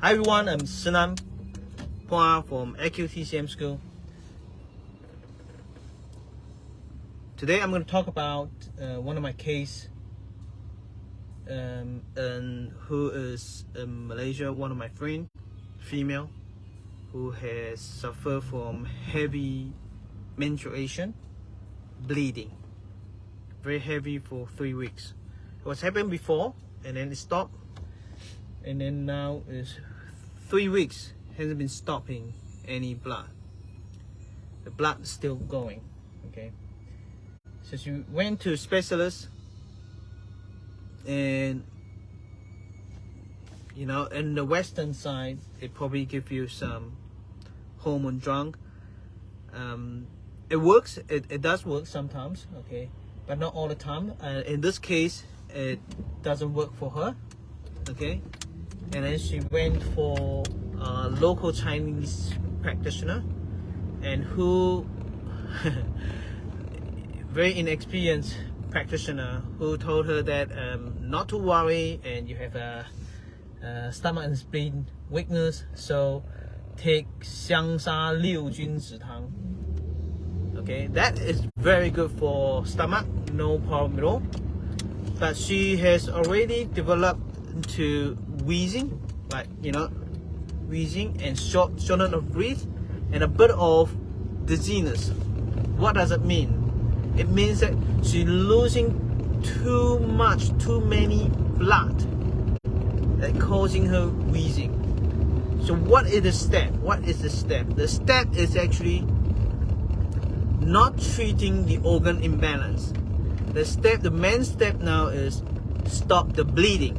Hi everyone, I'm Szenan-Balance from AQTCM School. Today I'm going to talk about one of my case and who is in Malaysia, one of my friend, female, who has suffered from heavy menstruation, bleeding, very heavy for 3 weeks. It was happened before and then it stopped, and then now is 3 weeks hasn't been stopping any blood. The blood is still going. Okay, so she went to a specialist, and you know, in the western side they probably give you some hormone drug. It works, it does work sometimes, okay, but not all the time. In this case it doesn't work for her, okay. And then she went for a local Chinese practitioner, and who very inexperienced practitioner, who told her that not to worry, and you have a stomach and spleen weakness, so take 香砂六君子汤. Okay, that is very good for stomach, no problem at all. But she has already developed into wheezing, like, you know, wheezing and shortness of breath and a bit of dizziness. What does it mean? It means that she's losing too many blood, that causing her wheezing. So what is the step? What is the step? The step is actually not treating the organ imbalance. The main step now is stop the bleeding.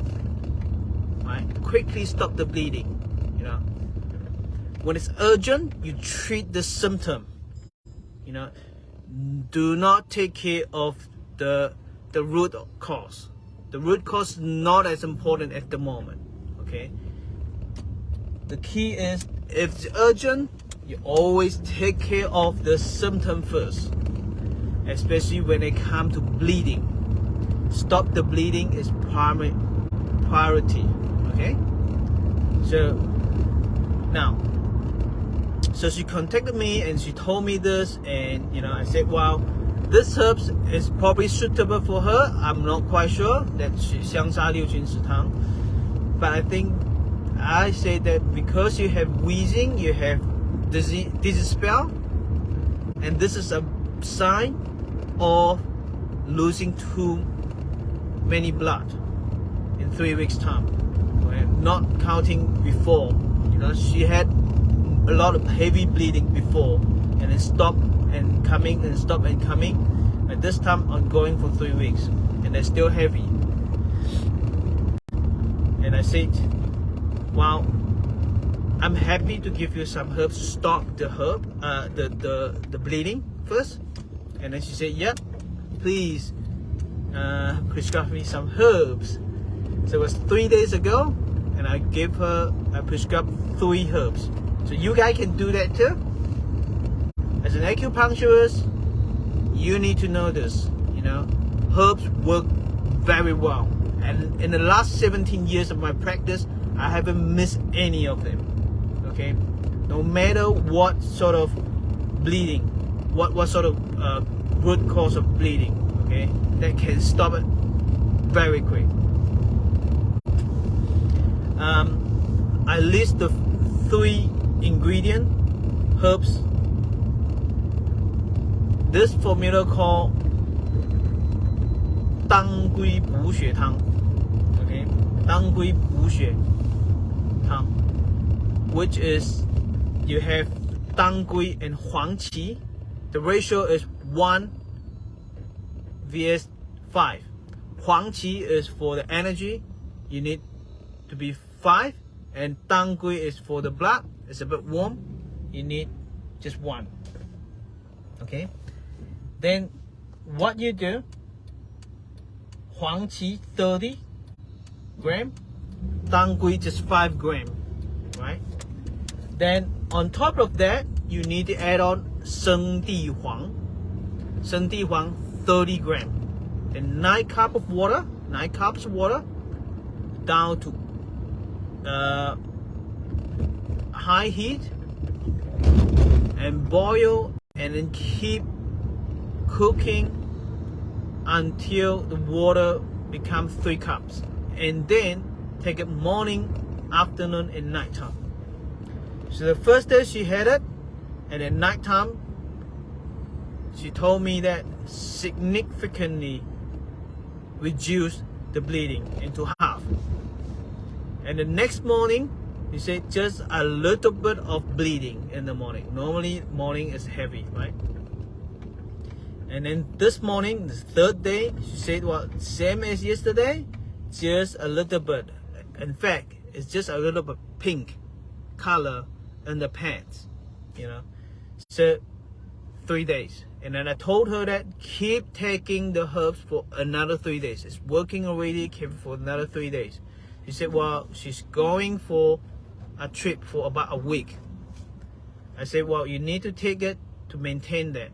Right? Quickly stop the bleeding. You know, when it's urgent, you treat the symptom. You know, do not take care of the root cause. The root cause is not as important at the moment. Okay. The key is, if it's urgent, you always take care of the symptom first, especially when it comes to bleeding. Stop the bleeding is priority. Okay. So now, so she contacted me and she told me this, and you know, I said, wow, this herbs is probably suitable for her. I'm not quite sure that she 香砂六君子汤, but I say that because you have wheezing, you have dizzy spell, and this is a sign of losing too many blood in 3 weeks time. Okay? Not counting before, you know, she had a lot of heavy bleeding before, and it stopped and coming and stopped and coming, and this time ongoing for 3 weeks, and they're still heavy. And I said, wow, I'm happy to give you some herbs to stop the bleeding first. And then she said, yep, please prescribe me some herbs. So it was 3 days ago, and I prescribed 3 herbs. So you guys can do that too. As an acupuncturist, you need to know this. You know, herbs work very well, and in the last 17 years of my practice, I haven't missed any of them. Okay, no matter what sort of bleeding, what sort of root cause of bleeding, okay, that can stop it very quick. I list the 3 ingredient herbs. This formula called danggui 补血汤. Okay, danggui 补血汤, which is, you have danggui and huangqi. The ratio is 1 vs 5. Huangqi is for the energy, you need to be 5, and danggui is for the blood, it's a bit warm, you need just 1. Okay, then what you do, huangqi 30 gram, danggui just 5 gram, right? Then on top of that, you need to add on shengdihuang 30 gram, and 9 cups of water down to high heat and boil, and then keep cooking until the water becomes 3 cups, and then take it morning, afternoon, and nighttime. So the first day she had it, and at nighttime she told me that significantly reduced the bleeding into half. And the next morning, he said just a little bit of bleeding in the morning. Normally morning is heavy, right? And then this morning, the third day, she said, well, same as yesterday, just a little bit. In fact, it's just a little bit pink color in the pants, you know. So 3 days. And then I told her that keep taking the herbs for another 3 days. It's working already, keep it for another 3 days. She said, well, she's going for a trip for about a week. I said, well, you need to take it to maintain that.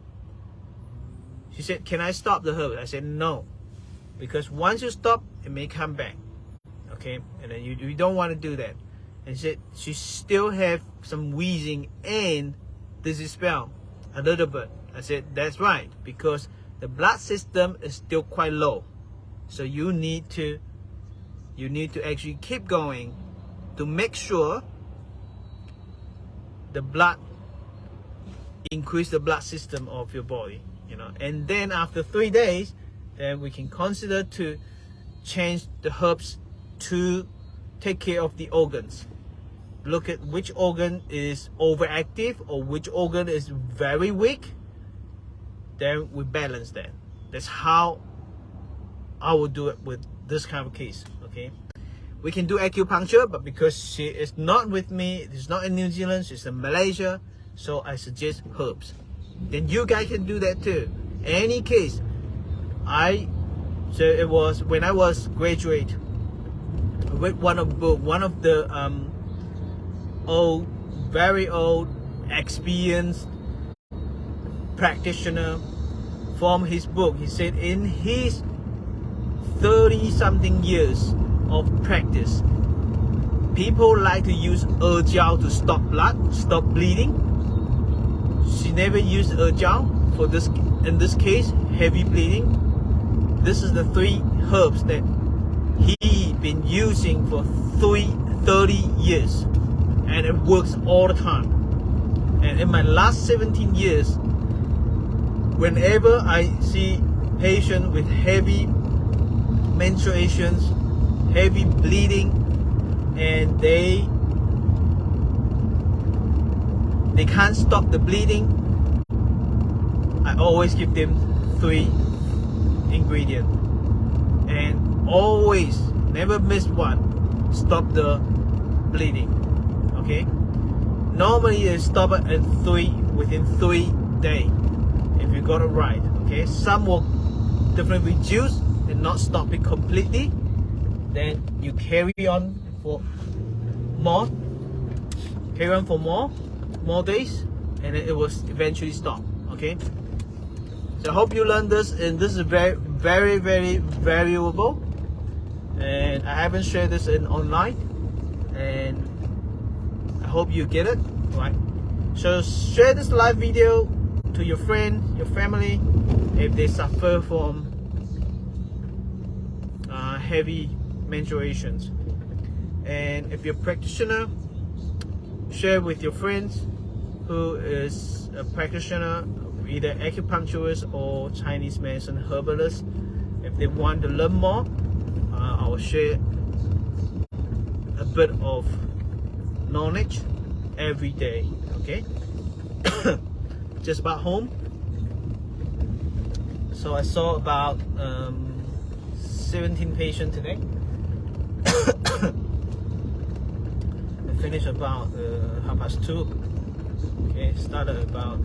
She said, can I stop the herbs? I said, no, because once you stop, it may come back. Okay, and then you don't want to do that. And she said she still have some wheezing and dizzy spell a little bit. I said, that's right, because the blood system is still quite low. So you need to actually keep going to make sure the blood increase the blood system of your body, you know. And then after 3 days, then we can consider to change the herbs to take care of the organs. Look at which organ is overactive or which organ is very weak. Then we balance that. That's how I will do it with this kind of case. Okay, we can do acupuncture, but because she is not with me, she's not in New Zealand, she's in Malaysia, so I suggest herbs. Then you guys can do that too. Any case, so it was when I was graduate. I read one of the very old, experienced practitioner from his book. He said in his 30-something years of practice, people like to use herbal to stop blood, stop bleeding. She never used herbal for this. In this case, heavy bleeding. This is the 3 herbs that he been using for 30 years, and it works all the time. And in my last 17 years, whenever I see patients with heavy menstruations, heavy bleeding, and they can't stop the bleeding, I always give them 3 ingredients, and always never miss one. Stop the bleeding. Okay, normally they stop it within 3 days if you got it right. Okay, some will definitely reduce and not stop it completely. Then you carry on for more days, and then it will eventually stop. Okay, so I hope you learned this, and this is very, very, very valuable. And I haven't shared this online, and I hope you get it right. So share this live video to your friend, your family, if they suffer from heavy menstruations. And if you're a practitioner, share with your friends who is a practitioner, either acupuncturist or Chinese medicine herbalist. If they want to learn more, I will share a bit of knowledge every day. Okay. Just about home. So I saw about 17 patients today. I finished about 2:30. Okay, started about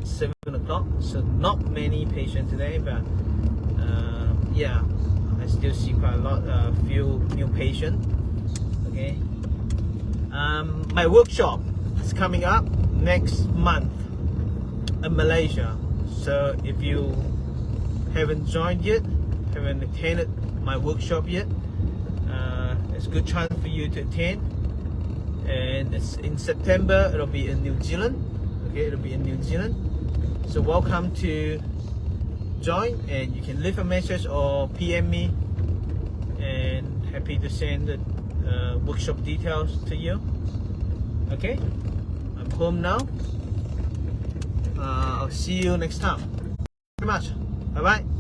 7 o'clock. So not many patients today, but yeah, I still see quite a lot, few new patients. Okay. My workshop is coming up next month in Malaysia. So if you haven't joined yet, haven't attended my workshop yet, it's a good chance for you to attend. and it's in September. It'll be in New Zealand. Okay, it'll be in New Zealand. So welcome to join, and you can leave a message or PM me, and happy to send the workshop details to you. Okay, I'm home now. I'll see you next time. Thank you very much. Bye bye.